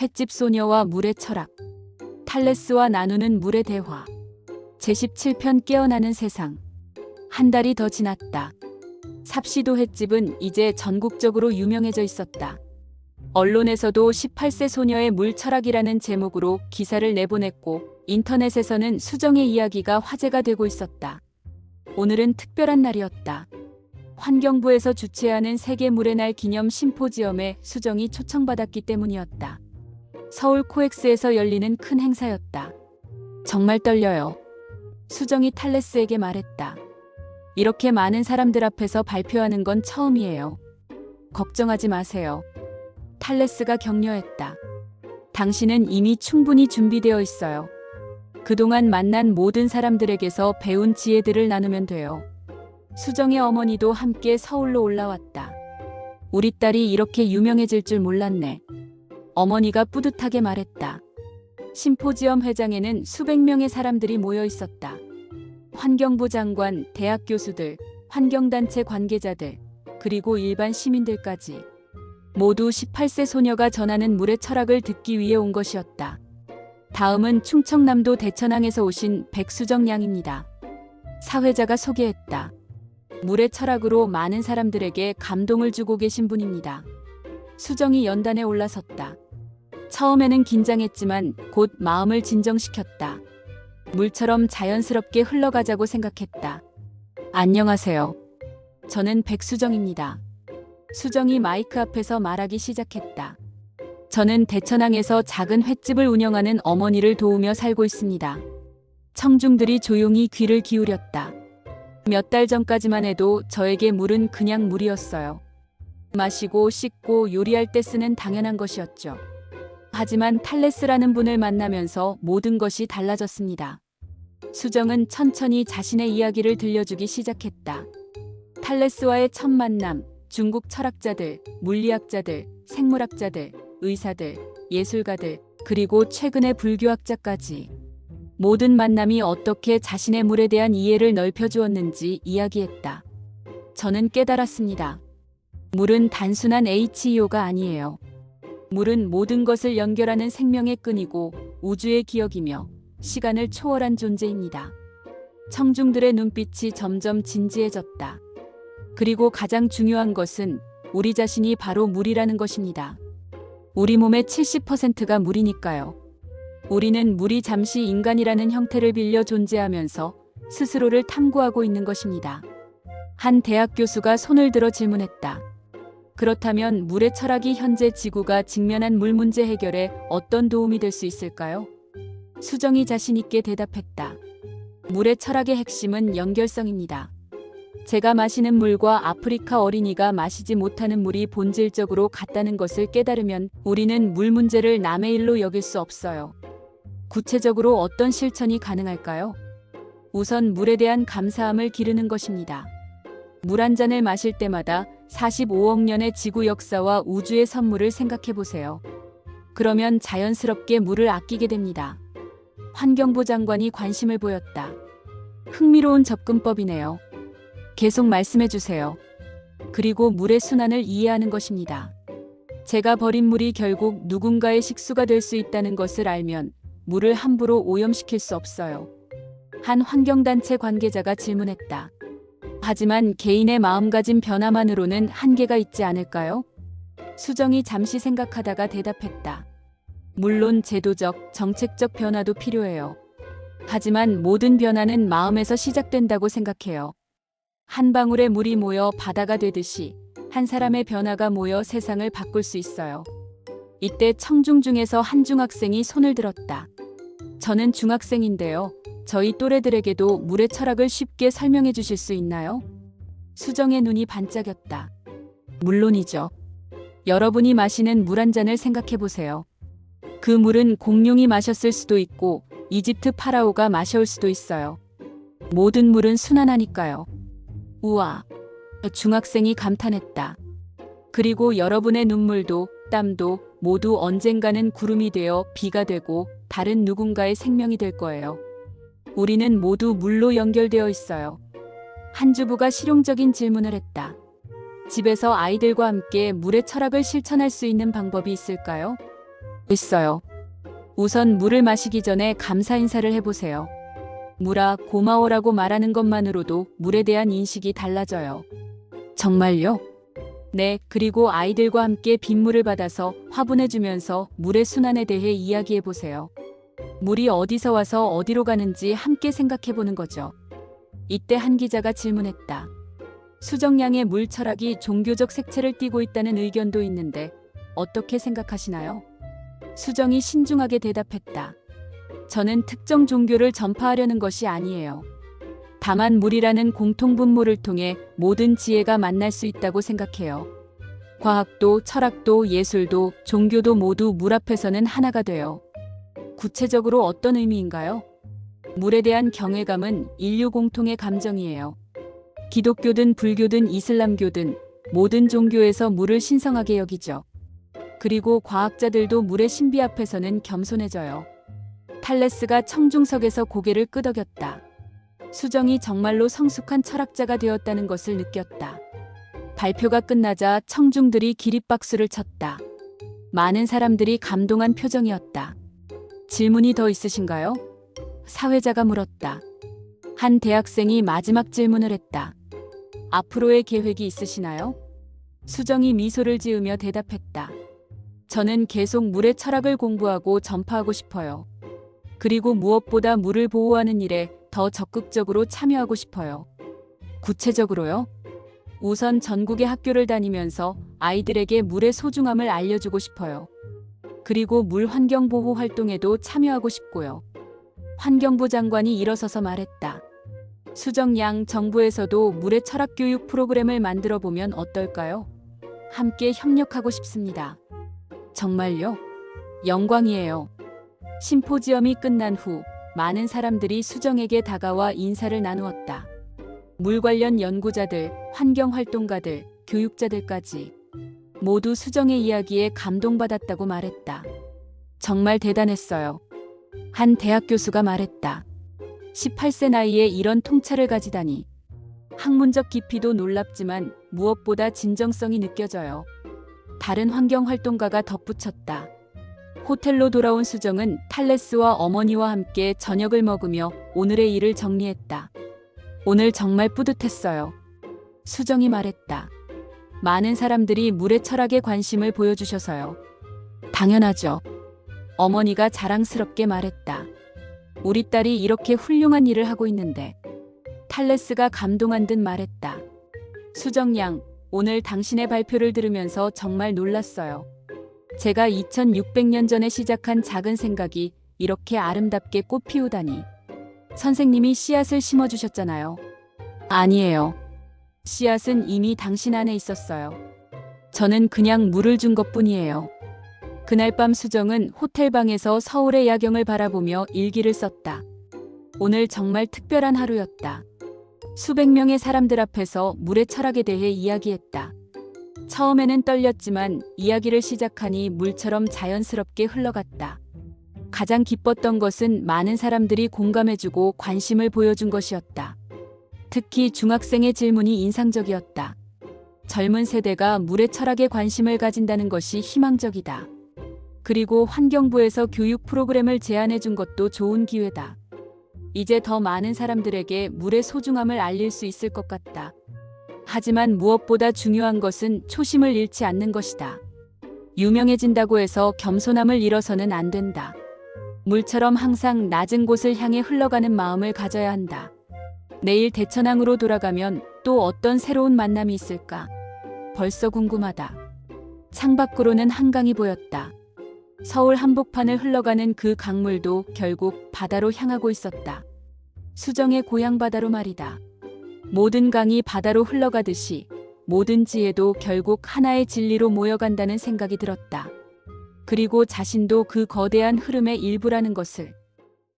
횟집 소녀와 물의 철학. 탈레스와 나누는 물의 대화. 제17편 깨어나는 세상. 한 달이 더 지났다. 삽시도 횟집은 이제 전국적으로 유명해져 있었다. 언론에서도 18세 소녀의 물철학이라는 제목으로 기사를 내보냈고 인터넷에서는 수정의 이야기가 화제가 되고 있었다. 오늘은 특별한 날이었다. 환경부에서 주최하는 세계 물의 날 기념 심포지엄에 수정이 초청받았기 때문이었다. 서울 코엑스에서 열리는 큰 행사였다. 정말 떨려요. 수정이 탈레스에게 말했다. 이렇게 많은 사람들 앞에서 발표하는 건 처음이에요. 걱정하지 마세요. 탈레스가 격려했다. 당신은 이미 충분히 준비되어 있어요. 그동안 만난 모든 사람들에게서 배운 지혜들을 나누면 돼요. 수정의 어머니도 함께 서울로 올라왔다. 우리 딸이 이렇게 유명해질 줄 몰랐네. 어머니가 뿌듯하게 말했다. 심포지엄 회장에는 수백 명의 사람들이 모여 있었다. 환경부 장관, 대학 교수들, 환경단체 관계자들, 그리고 일반 시민들까지. 모두 18세 소녀가 전하는 물의 철학을 듣기 위해 온 것이었다. 다음은 충청남도 대천항에서 오신 백수정 양입니다. 사회자가 소개했다. 물의 철학으로 많은 사람들에게 감동을 주고 계신 분입니다. 수정이 연단에 올라섰다. 처음에는 긴장했지만 곧 마음을 진정시켰다. 물처럼 자연스럽게 흘러가자고 생각했다. 안녕하세요. 저는 백수정입니다. 수정이 마이크 앞에서 말하기 시작했다. 저는 대천항에서 작은 횟집을 운영하는 어머니를 도우며 살고 있습니다. 청중들이 조용히 귀를 기울였다. 몇 달 전까지만 해도 저에게 물은 그냥 물이었어요. 마시고 씻고 요리할 때 쓰는 당연한 것이었죠. 하지만 탈레스라는 분을 만나면서 모든 것이 달라졌습니다. 수정은 천천히 자신의 이야기를 들려주기 시작했다. 탈레스와의 첫 만남, 중국 철학자들, 물리학자들, 생물학자들, 의사들, 예술가들, 그리고 최근의 불교학자까지. 모든 만남이 어떻게 자신의 물에 대한 이해를 넓혀주었는지 이야기했다. 저는 깨달았습니다. 물은 단순한 H2O가 아니에요. 물은 모든 것을 연결하는 생명의 끈이고 우주의 기억이며 시간을 초월한 존재입니다. 청중들의 눈빛이 점점 진지해졌다. 그리고 가장 중요한 것은 우리 자신이 바로 물이라는 것입니다. 우리 몸의 70%가 물이니까요. 우리는 물이 잠시 인간이라는 형태를 빌려 존재하면서 스스로를 탐구하고 있는 것입니다. 한 대학 교수가 손을 들어 질문했다. 그렇다면 물의 철학이 현재 지구가 직면한 물 문제 해결에 어떤 도움이 될 수 있을까요? 수정이 자신 있게 대답했다. 물의 철학의 핵심은 연결성입니다. 제가 마시는 물과 아프리카 어린이가 마시지 못하는 물이 본질적으로 같다는 것을 깨달으면 우리는 물 문제를 남의 일로 여길 수 없어요. 구체적으로 어떤 실천이 가능할까요? 우선 물에 대한 감사함을 기르는 것입니다. 물 한 잔을 마실 때마다 45억 년의 지구 역사와 우주의 선물을 생각해 보세요. 그러면 자연스럽게 물을 아끼게 됩니다. 환경부 장관이 관심을 보였다. 흥미로운 접근법이네요. 계속 말씀해 주세요. 그리고 물의 순환을 이해하는 것입니다. 제가 버린 물이 결국 누군가의 식수가 될 수 있다는 것을 알면 물을 함부로 오염시킬 수 없어요. 한 환경단체 관계자가 질문했다. 하지만 개인의 마음가짐 변화만으로는 한계가 있지 않을까요? 수정이 잠시 생각하다가 대답했다. 물론 제도적, 정책적 변화도 필요해요. 하지만 모든 변화는 마음에서 시작된다고 생각해요. 한 방울의 물이 모여 바다가 되듯이 한 사람의 변화가 모여 세상을 바꿀 수 있어요. 이때 청중 중에서 한 중학생이 손을 들었다. 저는 중학생인데요. 저희 또래들에게도 물의 철학을 쉽게 설명해 주실 수 있나요? 수정의 눈이 반짝였다. 물론이죠. 여러분이 마시는 물 한 잔을 생각해 보세요. 그 물은 공룡이 마셨을 수도 있고 이집트 파라오가 마셔올 수도 있어요. 모든 물은 순환하니까요. 우와, 중학생이 감탄했다. 그리고 여러분의 눈물도 땀도 모두 언젠가는 구름이 되어 비가 되고 다른 누군가의 생명이 될 거예요. 우리는 모두 물로 연결되어 있어요. 한 주부가 실용적인 질문을 했다. 집에서 아이들과 함께 물의 철학을 실천할 수 있는 방법이 있을까요? 있어요. 우선 물을 마시기 전에 감사 인사를 해보세요. 물아, 고마워라고 말하는 것만으로도 물에 대한 인식이 달라져요. 정말요? 네, 그리고 아이들과 함께 빗물을 받아서 화분해주면서 물의 순환에 대해 이야기해보세요. 물이 어디서 와서 어디로 가는지 함께 생각해보는 거죠. 이때 한 기자가 질문했다. 수정양의 물 철학이 종교적 색채를 띠고 있다는 의견도 있는데 어떻게 생각하시나요? 수정이 신중하게 대답했다. 저는 특정 종교를 전파하려는 것이 아니에요. 다만 물이라는 공통분모를 통해 모든 지혜가 만날 수 있다고 생각해요. 과학도, 철학도, 예술도, 종교도 모두 물 앞에서는 하나가 돼요. 구체적으로 어떤 의미인가요? 물에 대한 경외감은 인류 공통의 감정이에요. 기독교든 불교든 이슬람교든 모든 종교에서 물을 신성하게 여기죠. 그리고 과학자들도 물의 신비 앞에서는 겸손해져요. 탈레스가 청중석에서 고개를 끄덕였다. 수정이 정말로 성숙한 철학자가 되었다는 것을 느꼈다. 발표가 끝나자 청중들이 기립박수를 쳤다. 많은 사람들이 감동한 표정이었다. 질문이 더 있으신가요? 사회자가 물었다. 한 대학생이 마지막 질문을 했다. 앞으로의 계획이 있으시나요? 수정이 미소를 지으며 대답했다. 저는 계속 물의 철학을 공부하고 전파하고 싶어요. 그리고 무엇보다 물을 보호하는 일에 더 적극적으로 참여하고 싶어요. 구체적으로요? 우선 전국의 학교를 다니면서 아이들에게 물의 소중함을 알려주고 싶어요. 그리고 물 환경 보호 활동에도 참여하고 싶고요. 환경부 장관이 일어서서 말했다. 수정양, 정부에서도 물의 철학 교육 프로그램을 만들어 보면 어떨까요? 함께 협력하고 싶습니다. 정말요? 영광이에요. 심포지엄이 끝난 후 많은 사람들이 수정에게 다가와 인사를 나누었다. 물 관련 연구자들, 환경활동가들, 교육자들까지 모두 수정의 이야기에 감동받았다고 말했다. 정말 대단했어요. 한 대학 교수가 말했다. 18세 나이에 이런 통찰을 가지다니. 학문적 깊이도 놀랍지만 무엇보다 진정성이 느껴져요. 다른 환경활동가가 덧붙였다. 호텔로 돌아온 수정은 탈레스와 어머니와 함께 저녁을 먹으며 오늘의 일을 정리했다. 오늘 정말 뿌듯했어요. 수정이 말했다. 많은 사람들이 물의 철학에 관심을 보여주셔서요. 당연하죠. 어머니가 자랑스럽게 말했다. 우리 딸이 이렇게 훌륭한 일을 하고 있는데. 탈레스가 감동한 듯 말했다. 수정양, 오늘 당신의 발표를 들으면서 정말 놀랐어요. 제가 2600년 전에 시작한 작은 생각이 이렇게 아름답게 꽃 피우다니. 선생님이 씨앗을 심어주셨잖아요. 아니에요. 씨앗은 이미 당신 안에 있었어요. 저는 그냥 물을 준 것뿐이에요. 그날 밤 수정은 호텔방에서 서울의 야경을 바라보며 일기를 썼다. 오늘 정말 특별한 하루였다. 수백 명의 사람들 앞에서 물의 철학에 대해 이야기했다. 처음에는 떨렸지만 이야기를 시작하니 물처럼 자연스럽게 흘러갔다. 가장 기뻤던 것은 많은 사람들이 공감해주고 관심을 보여준 것이었다. 특히 중학생의 질문이 인상적이었다. 젊은 세대가 물의 철학에 관심을 가진다는 것이 희망적이다. 그리고 환경부에서 교육 프로그램을 제안해 준 것도 좋은 기회다. 이제 더 많은 사람들에게 물의 소중함을 알릴 수 있을 것 같다. 하지만 무엇보다 중요한 것은 초심을 잃지 않는 것이다. 유명해진다고 해서 겸손함을 잃어서는 안 된다. 물처럼 항상 낮은 곳을 향해 흘러가는 마음을 가져야 한다. 내일 대천항으로 돌아가면 또 어떤 새로운 만남이 있을까? 벌써 궁금하다. 창밖으로는 한강이 보였다. 서울 한복판을 흘러가는 그 강물도 결국 바다로 향하고 있었다. 수정의 고향 바다로 말이다. 모든 강이 바다로 흘러가듯이 모든 지혜도 결국 하나의 진리로 모여간다는 생각이 들었다. 그리고 자신도 그 거대한 흐름의 일부라는 것을